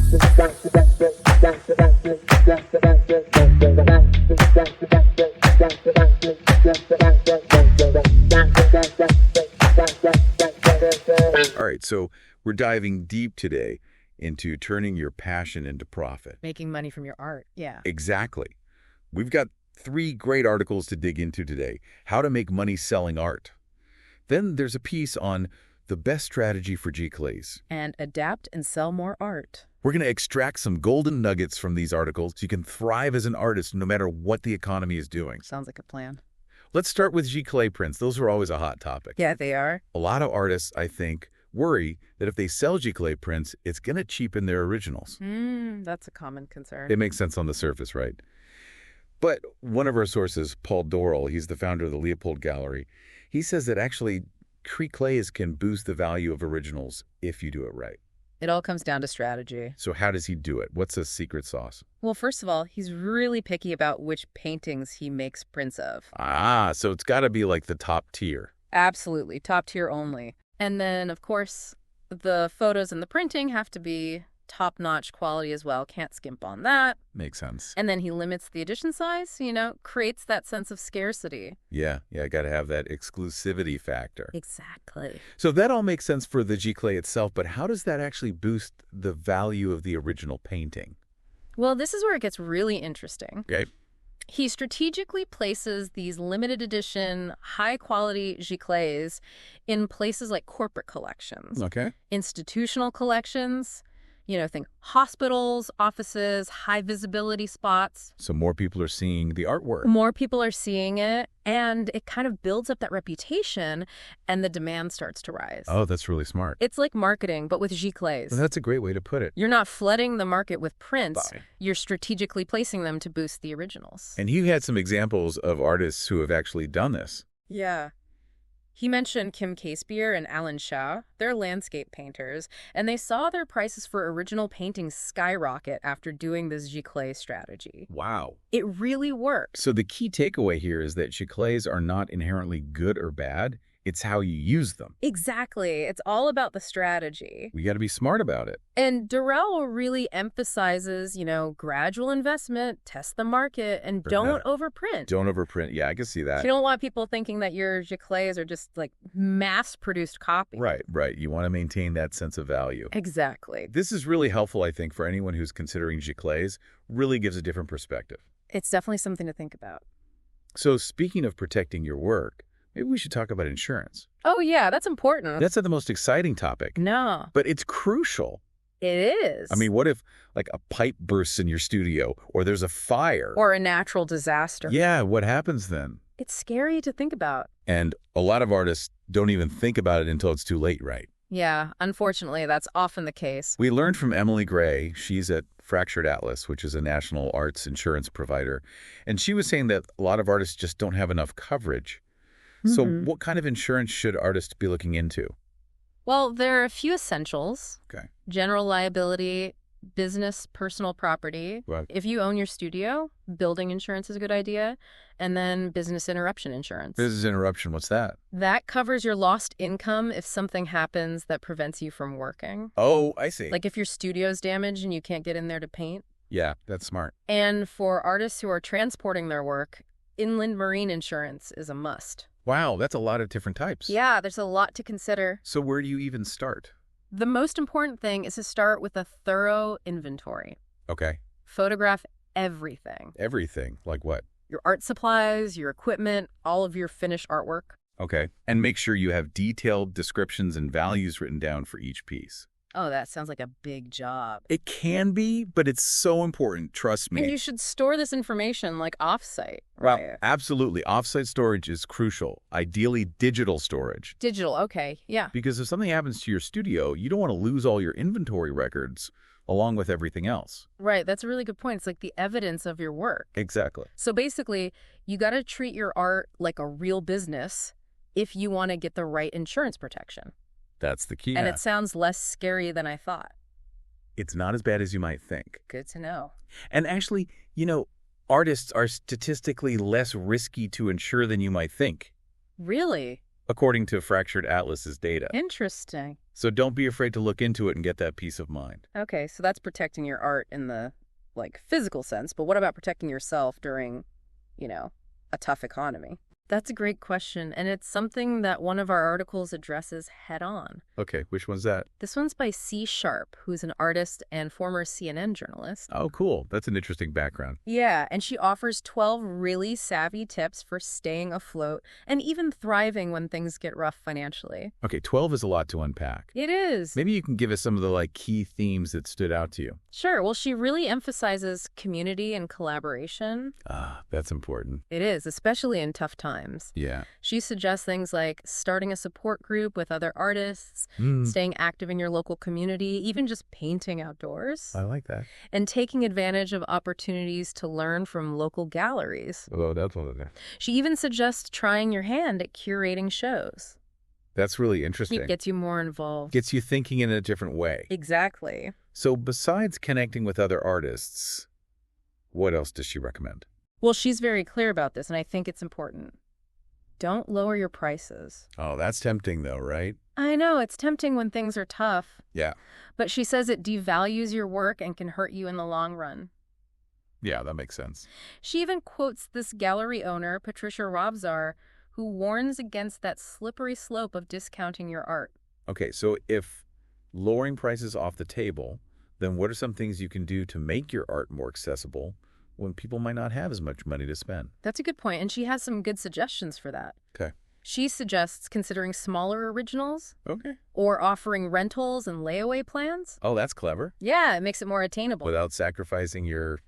All right, so we're diving deep today into turning your passion into profit. Making money from your art, yeah. Exactly. We've got 3 great articles to dig into today. How to make money selling art. Then there's a piece on the best strategy for G-Clays. And adapt and sell more art. We're going to extract some golden nuggets from these articles so you can thrive as an artist no matter what the economy is doing. Sounds like a plan. Let's start with G-Clay prints. Those are always a hot topic. Yeah, they are. A lot of artists, I think, worry that if they sell G-Clay prints, it's going to cheapen their originals. That's a common concern. It makes sense on the surface, right? But one of our sources, Paul Dorrell, he's the founder of the Leopold Gallery, he says that actually G-Clays can boost the value of originals if you do it right. It all comes down to strategy. So how does he do it? What's his secret sauce? Well, first of all, he's really picky about which paintings he makes prints of. So it's got to be like the top tier. Absolutely. Top tier only. And then, of course, the photos and the printing have to be top-notch quality as well. Can't skimp on that. Makes sense. And then he limits the edition size, creates that sense of scarcity. Yeah, got to have that exclusivity factor. Exactly. So that all makes sense for the G-Clay itself, but how does that actually boost the value of the original painting? Well, this is where it gets really interesting. Okay. He strategically places these limited edition, high-quality G-Clays in places like corporate collections, institutional collections, think hospitals, offices, high-visibility spots. So more people are seeing the artwork. More people are seeing it, and it kind of builds up that reputation, and the demand starts to rise. Oh, that's really smart. It's like marketing, but with G-Clays. Well, that's a great way to put it. You're not flooding the market with prints. You're strategically placing them to boost the originals. And you had some examples of artists who have actually done this. Yeah. He mentioned Kim Casebier and Alan Shaw. They're landscape painters, and they saw their prices for original paintings skyrocket after doing this G-Clay strategy. Wow. It really works. So the key takeaway here is that G-Clays are not inherently good or bad. It's how you use them. Exactly. It's all about the strategy. We got to be smart about it. And Dorrell really emphasizes, gradual investment, test the market, and don't overprint. Don't overprint. Yeah, I can see that. You don't want people thinking that your G-Clays are just like mass-produced copies. Right. You want to maintain that sense of value. Exactly. This is really helpful, I think, for anyone who's considering G-Clays. Really gives a different perspective. It's definitely something to think about. So speaking of protecting your work, maybe we should talk about insurance. Oh, yeah, that's important. That's not the most exciting topic. No. But it's crucial. It is. I mean, what if, like, a pipe bursts in your studio, or there's a fire? Or a natural disaster. Yeah, what happens then? It's scary to think about. And a lot of artists don't even think about it until it's too late, right? Yeah, unfortunately, that's often the case. We learned from Emily Gray. She's at Fractured Atlas, which is a national arts insurance provider. And she was saying that a lot of artists just don't have enough coverage. So what kind of insurance should artists be looking into? Well, there are a few essentials. Okay. General liability, business, personal property. Right. If you own your studio, building insurance is a good idea. And then business interruption insurance. Business interruption, what's that? That covers your lost income if something happens that prevents you from working. Oh, I see. Like if your studio's damaged and you can't get in there to paint. Yeah, that's smart. And for artists who are transporting their work, inland marine insurance is a must. Wow, that's a lot of different types. Yeah, there's a lot to consider. So where do you even start? The most important thing is to start with a thorough inventory. Okay. Photograph everything. Everything? Like what? Your art supplies, your equipment, all of your finished artwork. Okay. And make sure you have detailed descriptions and values written down for each piece. Oh, that sounds like a big job. It can be, but it's so important, trust me. And you should store this information like off-site, Well, right? absolutely. Off-site storage is crucial. Ideally, digital storage. Digital, okay, yeah. Because if something happens to your studio, you don't want to lose all your inventory records along with everything else. Right, that's a really good point. It's like the evidence of your work. Exactly. So basically, you got to treat your art like a real business if you want to get the right insurance protection. That's the key. And it sounds less scary than I thought. It's not as bad as you might think. Good to know. And actually, artists are statistically less risky to insure than you might think. Really? According to Fractured Atlas's data. Interesting. So don't be afraid to look into it and get that peace of mind. Okay, so that's protecting your art in the, like, physical sense, but what about protecting yourself during, a tough economy? That's a great question, and it's something that one of our articles addresses head on. Okay, which one's that? This one's by C. Sharp, who's an artist and former CNN journalist. Oh, cool. That's an interesting background. Yeah, and she offers 12 really savvy tips for staying afloat and even thriving when things get rough financially. Okay, 12 is a lot to unpack. It is. Maybe you can give us some of the key themes that stood out to you. Sure. Well, she really emphasizes community and collaboration. Ah, that's important. It is, especially in tough times. Yeah. She suggests things like starting a support group with other artists, staying active in your local community, even just painting outdoors. I like that. And taking advantage of opportunities to learn from local galleries. Oh, that's all in there. She even suggests trying your hand at curating shows. That's really interesting. It gets you more involved. Gets you thinking in a different way. Exactly. So besides connecting with other artists, what else does she recommend? Well, she's very clear about this, and I think it's important. Don't lower your prices. Oh, that's tempting though, right? I know, it's tempting when things are tough. Yeah. But she says it devalues your work and can hurt you in the long run. Yeah, that makes sense. She even quotes this gallery owner, Patricia Robzar, who warns against that slippery slope of discounting your art. Okay, so if lowering prices off the table, then what are some things you can do to make your art more accessible when people might not have as much money to spend? That's a good point, and she has some good suggestions for that. Okay. She suggests considering smaller originals. Okay. Or offering rentals and layaway plans. Oh, that's clever. Yeah, it makes it more attainable. Without sacrificing your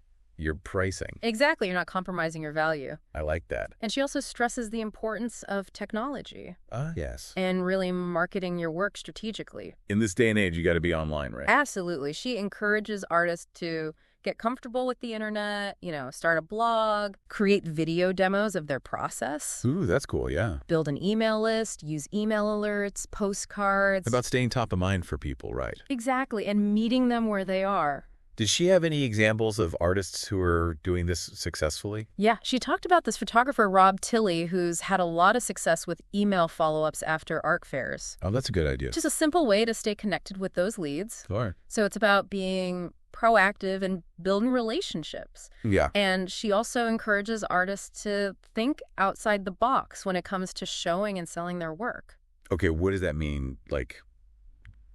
pricing. Exactly, you're not compromising your value. I like that. And she also stresses the importance of technology. Yes. And really marketing your work strategically. In this day and age, you got to be online, right? Absolutely. She encourages artists to get comfortable with the internet, start a blog, create video demos of their process. Ooh, that's cool, yeah. Build an email list, use email alerts, postcards. About staying top of mind for people, right? Exactly, and meeting them where they are. Did she have any examples of artists who are doing this successfully? Yeah, she talked about this photographer, Rob Tilley, who's had a lot of success with email follow-ups after art fairs. Oh, that's a good idea. Just a simple way to stay connected with those leads. Sure. So it's about being proactive and building relationships. Yeah. And she also encourages artists to think outside the box when it comes to showing and selling their work. Okay, what does that mean,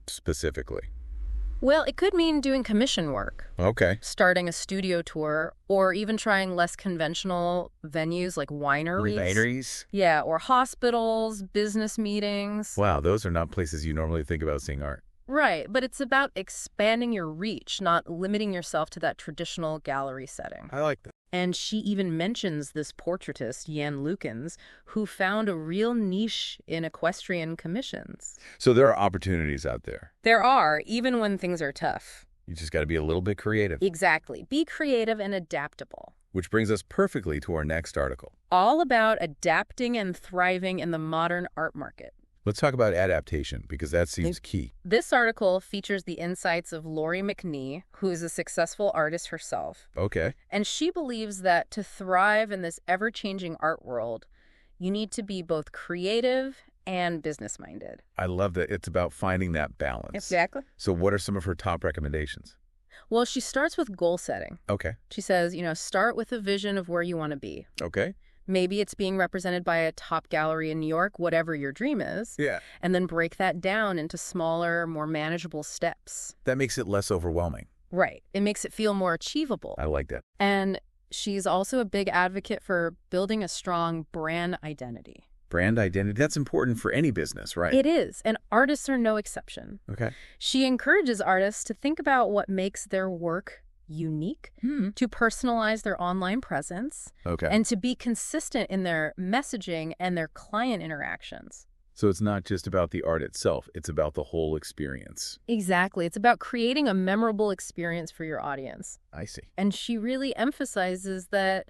specifically? Well, it could mean doing commission work. Okay. Starting a studio tour, or even trying less conventional venues like wineries. Wineries? Yeah, or hospitals, business meetings. Wow, those are not places you normally think about seeing art. Right, but it's about expanding your reach, not limiting yourself to that traditional gallery setting. I like that. And she even mentions this portraitist, Jan Lukens, who found a real niche in equestrian commissions. So there are opportunities out there. There are, even when things are tough. You just got to be a little bit creative. Exactly. Be creative and adaptable. Which brings us perfectly to our next article. All about adapting and thriving in the modern art market. Let's talk about adaptation, because that seems key. This article features the insights of Lori McNee, who is a successful artist herself. Okay. And she believes that to thrive in this ever-changing art world, you need to be both creative and business-minded. I love that it's about finding that balance. Exactly. So what are some of her top recommendations? Well, she starts with goal setting. Okay. She says, start with a vision of where you want to be. Okay. Maybe it's being represented by a top gallery in New York, whatever your dream is. Yeah. And then break that down into smaller, more manageable steps. That makes it less overwhelming. Right. It makes it feel more achievable. I like that. And she's also a big advocate for building a strong brand identity. Brand identity, that's important for any business, right? It is, and artists are no exception. Okay. She encourages artists to think about what makes their work unique, to personalize their online presence, and to be consistent in their messaging and their client interactions. So it's not just about the art itself, it's about the whole experience. Exactly. It's about creating a memorable experience for your audience. I see. And she really emphasizes that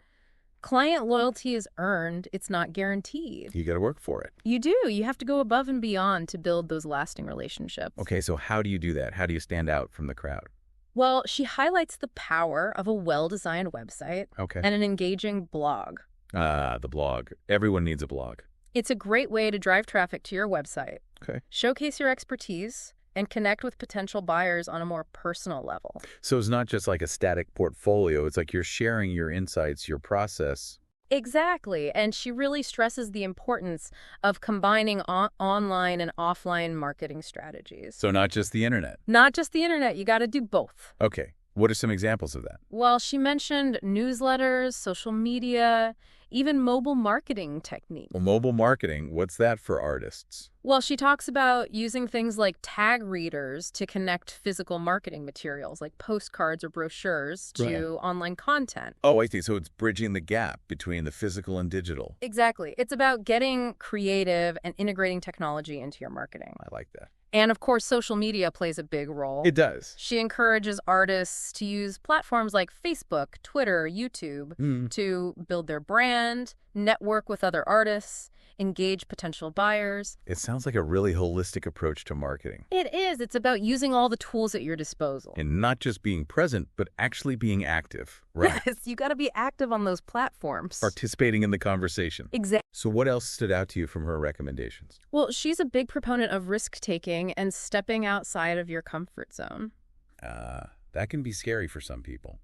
client loyalty is earned, it's not guaranteed. You got to work for it. You do. You have to go above and beyond to build those lasting relationships. Okay, so how do you do that? How do you stand out from the crowd? Well, she highlights the power of a well-designed website and an engaging blog. The blog. Everyone needs a blog. It's a great way to drive traffic to your website. Okay. Showcase your expertise and connect with potential buyers on a more personal level. So it's not just like a static portfolio. It's like you're sharing your insights, your process. Exactly. And she really stresses the importance of combining online and offline marketing strategies. So not just the internet. Not just the internet, you got to do both. Okay. What are some examples of that? Well, she mentioned newsletters, social media, even mobile marketing techniques. Well, mobile marketing, what's that for artists? Well, she talks about using things like tag readers to connect physical marketing materials like postcards or brochures to online content. Oh, I see. So it's bridging the gap between the physical and digital. Exactly. It's about getting creative and integrating technology into your marketing. I like that. And of course, social media plays a big role. It does. She encourages artists to use platforms like Facebook, Twitter, YouTube to build their brand, network with other artists, engage potential buyers. It sounds like a really holistic approach to marketing. It is. It's about using all the tools at your disposal. And not just being present, but actually being active. Right. Yes, you got to be active on those platforms. Participating in the conversation. Exactly. So what else stood out to you from her recommendations? Well, she's a big proponent of risk-taking and stepping outside of your comfort zone. That can be scary for some people.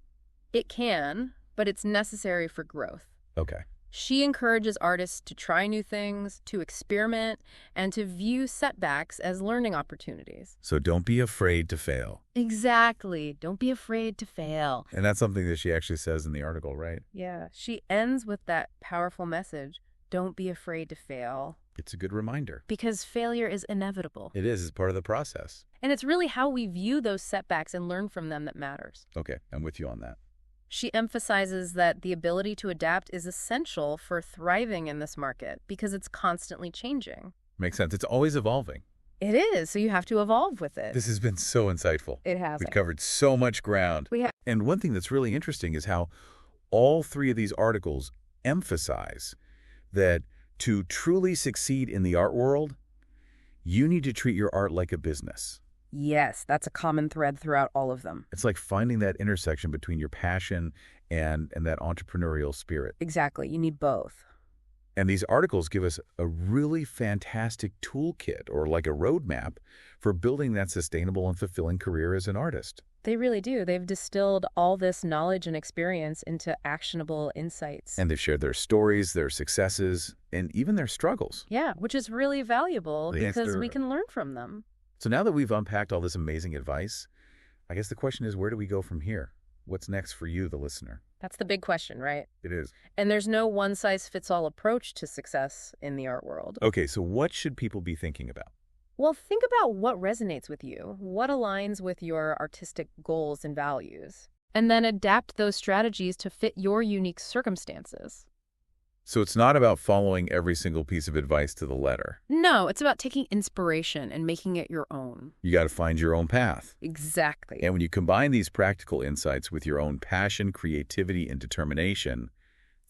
It can, but it's necessary for growth. Okay. She encourages artists to try new things, to experiment, and to view setbacks as learning opportunities. So don't be afraid to fail. Exactly. Don't be afraid to fail. And that's something that she actually says in the article, right? Yeah. She ends with that powerful message. Don't be afraid to fail. It's a good reminder. Because failure is inevitable. It is. It's part of the process. And it's really how we view those setbacks and learn from them that matters. Okay. I'm with you on that. She emphasizes that the ability to adapt is essential for thriving in this market because it's constantly changing. Makes sense. It's always evolving. It is, so you have to evolve with it. This has been so insightful. It has. We've covered so much ground. And one thing that's really interesting is how all three of these articles emphasize that to truly succeed in the art world, you need to treat your art like a business. Yes, that's a common thread throughout all of them. It's like finding that intersection between your passion and that entrepreneurial spirit. Exactly. You need both. And these articles give us a really fantastic toolkit or like a roadmap for building that sustainable and fulfilling career as an artist. They really do. They've distilled all this knowledge and experience into actionable insights. And they've shared their stories, their successes, and even their struggles. Yeah, which is really valuable Yes, because we can learn from them. So now that we've unpacked all this amazing advice, I guess the question is, where do we go from here? What's next for you, the listener? That's the big question, right? It is. And there's no one-size-fits-all approach to success in the art world. Okay, so what should people be thinking about? Well, think about what resonates with you, what aligns with your artistic goals and values, and then adapt those strategies to fit your unique circumstances. So it's not about following every single piece of advice to the letter. No, it's about taking inspiration and making it your own. You got to find your own path. Exactly. And when you combine these practical insights with your own passion, creativity, and determination,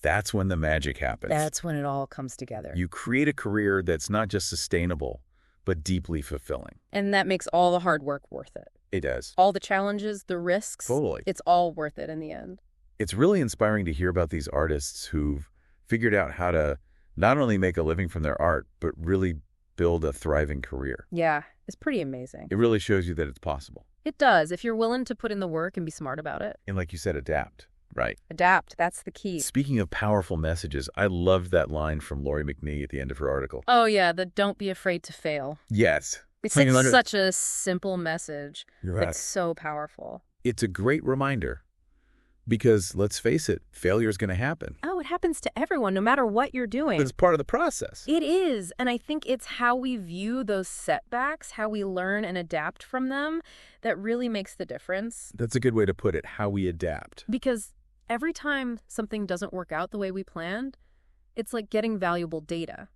that's when the magic happens. That's when it all comes together. You create a career that's not just sustainable, but deeply fulfilling. And that makes all the hard work worth it. It does. All the challenges, the risks. Totally. It's all worth it in the end. It's really inspiring to hear about these artists who've figured out how to not only make a living from their art, but really build a thriving career. Yeah, it's pretty amazing. It really shows you that it's possible. It does, if you're willing to put in the work and be smart about it. And like you said, adapt, right? Adapt, that's the key. Speaking of powerful messages, I loved that line from Lori McNee at the end of her article. Oh yeah, the don't be afraid to fail. Yes. It's such a simple message. You're right. It's so powerful. It's a great reminder. Because, let's face it, failure is going to happen. Oh, it happens to everyone, no matter what you're doing. It's part of the process. It is. And I think it's how we view those setbacks, how we learn and adapt from them, that really makes the difference. That's a good way to put it, how we adapt. Because every time something doesn't work out the way we planned, it's like getting valuable data.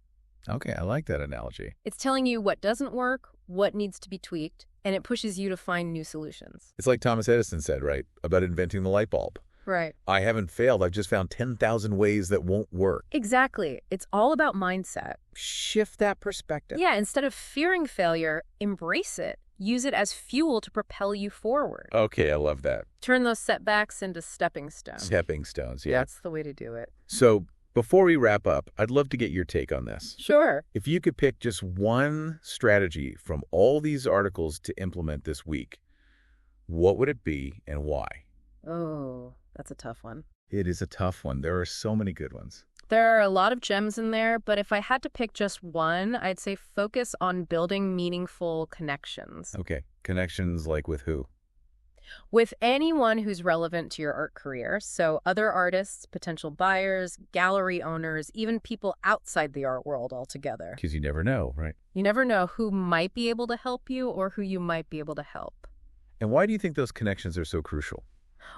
Okay, I like that analogy. It's telling you what doesn't work, what needs to be tweaked, and it pushes you to find new solutions. It's like Thomas Edison said, right, about inventing the light bulb. Right. I haven't failed. I've just found 10,000 ways that won't work. Exactly. It's all about mindset. Shift that perspective. Yeah, instead of fearing failure, embrace it. Use it as fuel to propel you forward. Okay, I love that. Turn those setbacks into stepping stones. Stepping stones, yeah. That's the way to do it. So Before we wrap up, I'd love to get your take on this. Sure. If you could pick just one strategy from all these articles to implement this week, what would it be and why? Oh, that's a tough one. It is a tough one. There are so many good ones. There are a lot of gems in there, but if I had to pick just one, I'd say focus on building meaningful connections. Okay. Connections like with who? With anyone who's relevant to your art career, so other artists, potential buyers, gallery owners, even people outside the art world altogether. Because you never know, right? You never know who might be able to help you or who you might be able to help. And why do you think those connections are so crucial?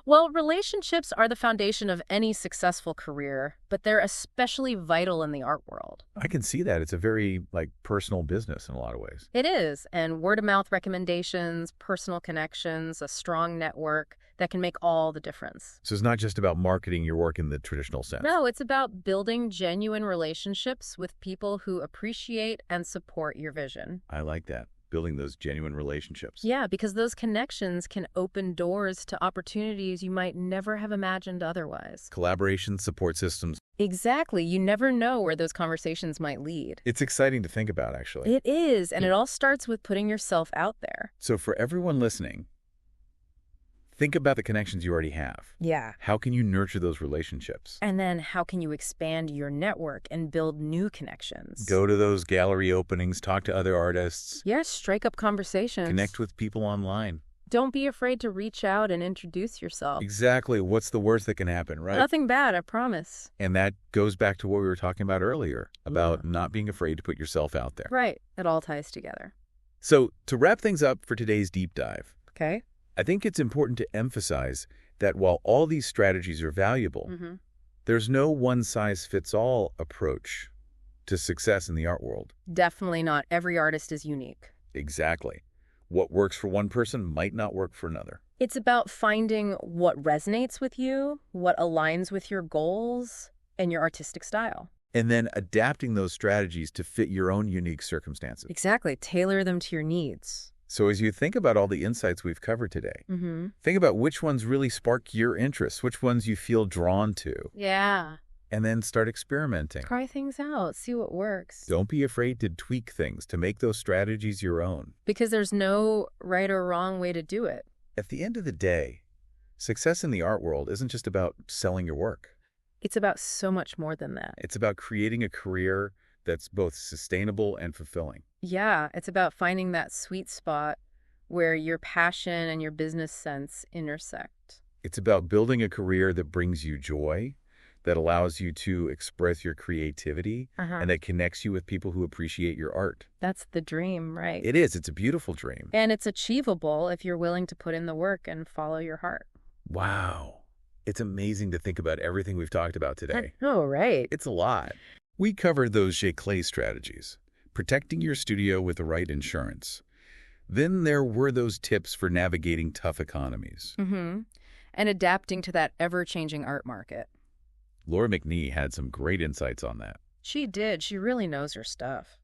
Well, relationships are the foundation of any successful career, but they're especially vital in the art world. I can see that. It's a very, personal business in a lot of ways. It is, and word-of-mouth recommendations, personal connections, a strong network that can make all the difference. So it's not just about marketing your work in the traditional sense. No, it's about building genuine relationships with people who appreciate and support your vision. I like that. Building those genuine relationships. Yeah, because those connections can open doors to opportunities you might never have imagined otherwise. Collaboration, support systems. Exactly. You never know where those conversations might lead. It's exciting to think about, actually. It is, and it all starts with putting yourself out there. So for everyone listening, think about the connections you already have. Yeah. How can you nurture those relationships? And then how can you expand your network and build new connections? Go to those gallery openings, talk to other artists. Yes, strike up conversations. Connect with people online. Don't be afraid to reach out and introduce yourself. Exactly. What's the worst that can happen, right? Nothing bad, I promise. And that goes back to what we were talking about earlier, about not being afraid to put yourself out there. Right. It all ties together. So to wrap things up for today's deep dive, Okay. I think it's important to emphasize that while all these strategies are valuable, there's no one-size-fits-all approach to success in the art world. Definitely not. Every artist is unique. Exactly. What works for one person might not work for another. It's about finding what resonates with you, what aligns with your goals, and your artistic style. And then adapting those strategies to fit your own unique circumstances. Exactly. Tailor them to your needs. So as you think about all the insights we've covered today, think about which ones really spark your interest, which ones you feel drawn to, Yeah. and then start experimenting. Try things out. See what works. Don't be afraid to tweak things, to make those strategies your own. Because there's no right or wrong way to do it. At the end of the day, success in the art world isn't just about selling your work. It's about so much more than that. It's about creating a career that's both sustainable and fulfilling. Yeah, it's about finding that sweet spot where your passion and your business sense intersect. It's about building a career that brings you joy, that allows you to express your creativity, and that connects you with people who appreciate your art. That's the dream, right? It is. It's a beautiful dream. And it's achievable if you're willing to put in the work and follow your heart. Wow. It's amazing to think about everything we've talked about today. Oh, right. It's a lot. We covered those Clé strategies, protecting your studio with the right insurance. Then there were those tips for navigating tough economies. And adapting to that ever-changing art market. Laura McNee had some great insights on that. She did. She really knows her stuff.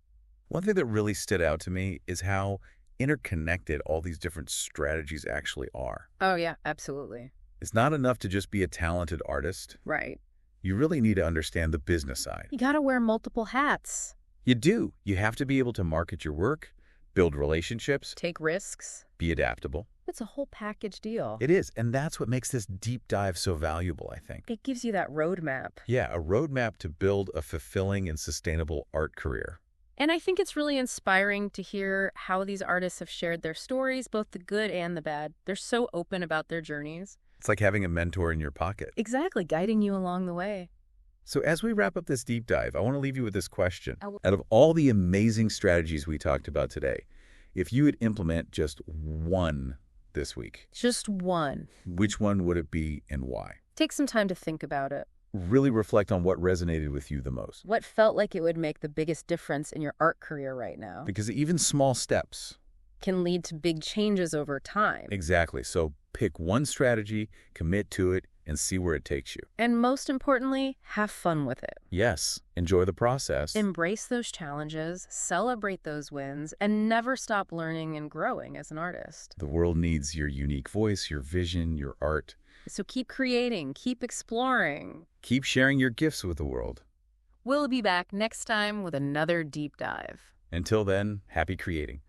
One thing that really stood out to me is how interconnected all these different strategies actually are. Oh, yeah, absolutely. It's not enough to just be a talented artist. Right. You really need to understand the business side. You gotta wear multiple hats. You do. You have to be able to market your work, build relationships, Take risks. be adaptable. It's a whole package deal. It is, and that's what makes this deep dive so valuable, I think. It gives you that roadmap. Yeah, a roadmap to build a fulfilling and sustainable art career. And I think it's really inspiring to hear how these artists have shared their stories, both the good and the bad. They're so open about their journeys. It's like having a mentor in your pocket. Exactly, guiding you along the way. So as we wrap up this deep dive, I want to leave you with this question. Out of all the amazing strategies we talked about today, if you would implement just one this week, Just one. which one would it be and why? Take some time to think about it. Really reflect on what resonated with you the most. What felt like it would make the biggest difference in your art career right now Because even small steps. can lead to big changes over time. Exactly. So pick one strategy, commit to it, and see where it takes you. And most importantly, have fun with it. Yes, enjoy the process. Embrace those challenges, celebrate those wins, and never stop learning and growing as an artist. The world needs your unique voice, your vision, your art. So keep creating, keep exploring. Keep sharing your gifts with the world. We'll be back next time with another deep dive. Until then, happy creating.